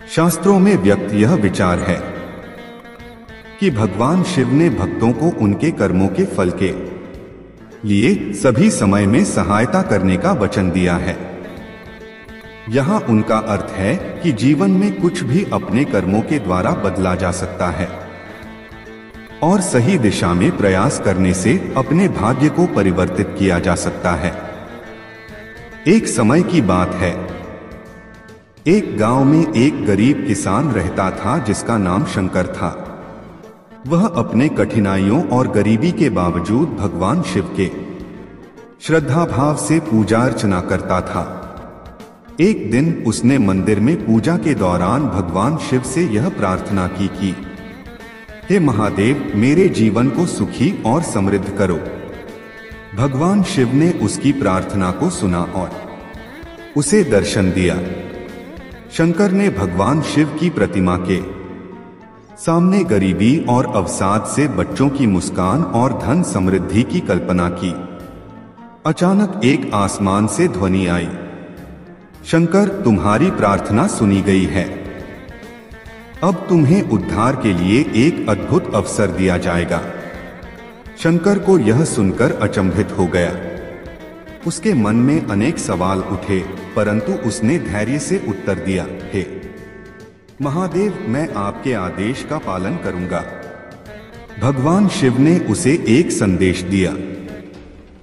शास्त्रों में व्यक्त यह विचार है कि भगवान शिव ने भक्तों को उनके कर्मों के फल के लिए सभी समय में सहायता करने का वचन दिया है। यहाँ उनका अर्थ है कि जीवन में कुछ भी अपने कर्मों के द्वारा बदला जा सकता है और सही दिशा में प्रयास करने से अपने भाग्य को परिवर्तित किया जा सकता है। एक समय की बात है, एक गांव में एक गरीब किसान रहता था जिसका नाम शंकर था। वह अपने कठिनाइयों और गरीबी के बावजूद भगवान शिव के श्रद्धा भाव से पूजा अर्चना करता था। एक दिन उसने मंदिर में पूजा के दौरान भगवान शिव से यह प्रार्थना की कि हे महादेव, मेरे जीवन को सुखी और समृद्ध करो। भगवान शिव ने उसकी प्रार्थना को सुना और उसे दर्शन दिया। शंकर ने भगवान शिव की प्रतिमा के सामने गरीबी और अवसाद से बच्चों की मुस्कान और धन समृद्धि की कल्पना की। अचानक एक आसमान से ध्वनि आई, शंकर, तुम्हारी प्रार्थना सुनी गई है। अब तुम्हें उद्धार के लिए एक अद्भुत अवसर दिया जाएगा। शंकर को यह सुनकर अचंभित हो गया। उसके मन में अनेक सवाल उठे, परंतु उसने धैर्य से उत्तर दिया, हे महादेव, मैं आपके आदेश का पालन करूंगा। भगवान शिव ने उसे एक संदेश दिया,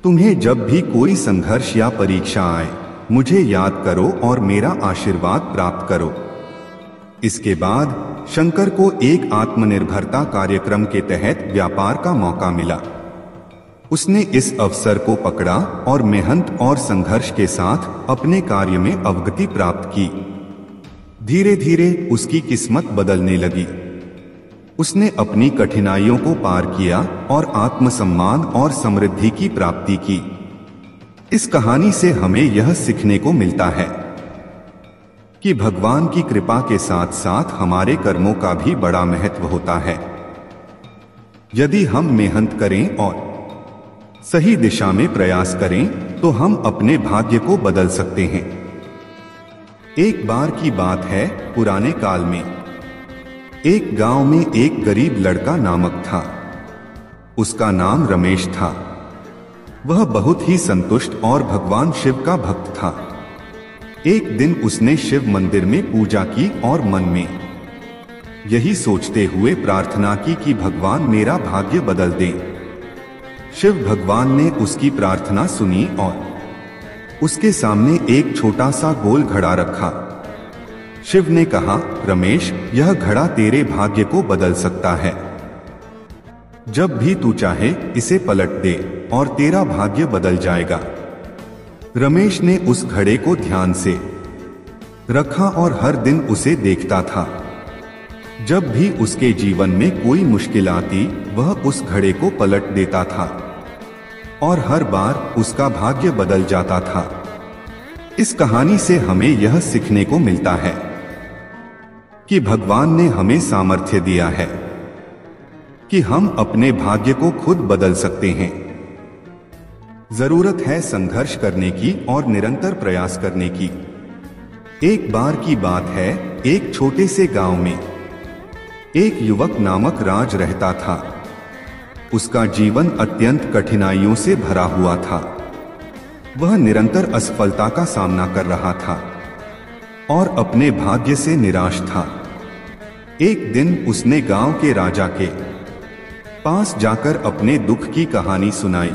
तुम्हें जब भी कोई संघर्ष या परीक्षा आए, मुझे याद करो और मेरा आशीर्वाद प्राप्त करो। इसके बाद शंकर को एक आत्मनिर्भरता कार्यक्रम के तहत व्यापार का मौका मिला। उसने इस अवसर को पकड़ा और मेहनत और संघर्ष के साथ अपने कार्य में अवगति प्राप्त की। धीरे धीरे उसकी किस्मत बदलने लगी। उसने अपनी कठिनाइयों को पार किया और आत्मसम्मान और समृद्धि की प्राप्ति की। इस कहानी से हमें यह सीखने को मिलता है कि भगवान की कृपा के साथ साथ हमारे कर्मों का भी बड़ा महत्व होता है। यदि हम मेहनत करें और सही दिशा में प्रयास करें तो हम अपने भाग्य को बदल सकते हैं। एक बार की बात है, पुराने काल में एक गांव में एक गरीब लड़का नामक था। उसका नाम रमेश था। वह बहुत ही संतुष्ट और भगवान शिव का भक्त था। एक दिन उसने शिव मंदिर में पूजा की और मन में यही सोचते हुए प्रार्थना की कि भगवान मेरा भाग्य बदल दें। शिव भगवान ने उसकी प्रार्थना सुनी और उसके सामने एक छोटा सा गोल घड़ा रखा। शिव ने कहा, रमेश, यह घड़ा तेरे भाग्य को बदल सकता है। जब भी तू चाहे इसे पलट दे और तेरा भाग्य बदल जाएगा। रमेश ने उस घड़े को ध्यान से रखा और हर दिन उसे देखता था। जब भी उसके जीवन में कोई मुश्किल आती, वह उस घड़े को पलट देता था और हर बार उसका भाग्य बदल जाता था। इस कहानी से हमें यह सीखने को मिलता है कि भगवान ने हमें सामर्थ्य दिया है कि हम अपने भाग्य को खुद बदल सकते हैं। जरूरत है संघर्ष करने की और निरंतर प्रयास करने की। एक बार की बात है, एक छोटे से गांव में एक युवक नामक राज रहता था। उसका जीवन अत्यंत कठिनाइयों से भरा हुआ था। वह निरंतर असफलता का सामना कर रहा था और अपने भाग्य से निराश था। एक दिन उसने गांव के राजा के पास जाकर अपने दुख की कहानी सुनाई।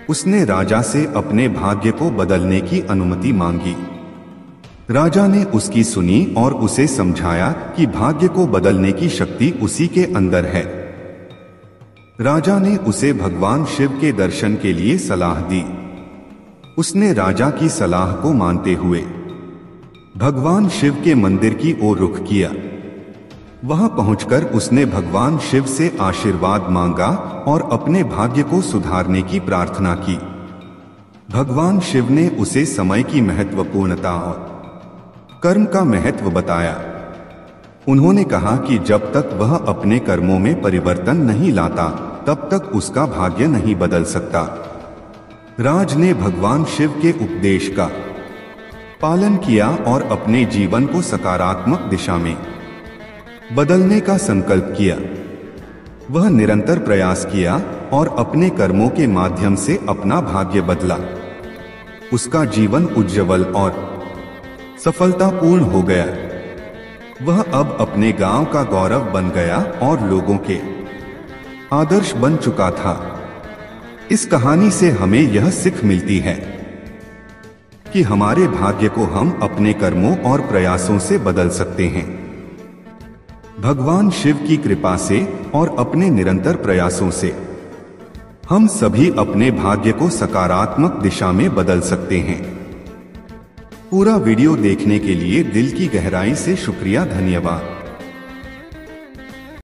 उसने राजा से अपने भाग्य को बदलने की अनुमति मांगी। राजा ने उसकी सुनी और उसे समझाया कि भाग्य को बदलने की शक्ति उसी के अंदर है। राजा ने उसे भगवान शिव के दर्शन के लिए सलाह दी। उसने राजा की सलाह को मानते हुए भगवान शिव के मंदिर की ओर रुख किया। वहां पहुंचकर उसने भगवान शिव से आशीर्वाद मांगा और अपने भाग्य को सुधारने की प्रार्थना की। भगवान शिव ने उसे समय की महत्वपूर्णता और कर्म का महत्व बताया। उन्होंने कहा कि जब तक वह अपने कर्मों में परिवर्तन नहीं लाता, तब तक उसका भाग्य नहीं बदल सकता। राज ने भगवान शिव के उपदेश का पालन किया और अपने जीवन को सकारात्मक दिशा में बदलने का संकल्प किया। वह निरंतर प्रयास किया और अपने कर्मों के माध्यम से अपना भाग्य बदला। उसका जीवन उज्जवल और सफलतापूर्ण हो गया। वह अब अपने गांव का गौरव बन गया और लोगों के आदर्श बन चुका था। इस कहानी से हमें यह सीख मिलती है कि हमारे भाग्य को हम अपने कर्मों और प्रयासों से बदल सकते हैं। भगवान शिव की कृपा से और अपने निरंतर प्रयासों से हम सभी अपने भाग्य को सकारात्मक दिशा में बदल सकते हैं। पूरा वीडियो देखने के लिए दिल की गहराई से शुक्रिया, धन्यवाद।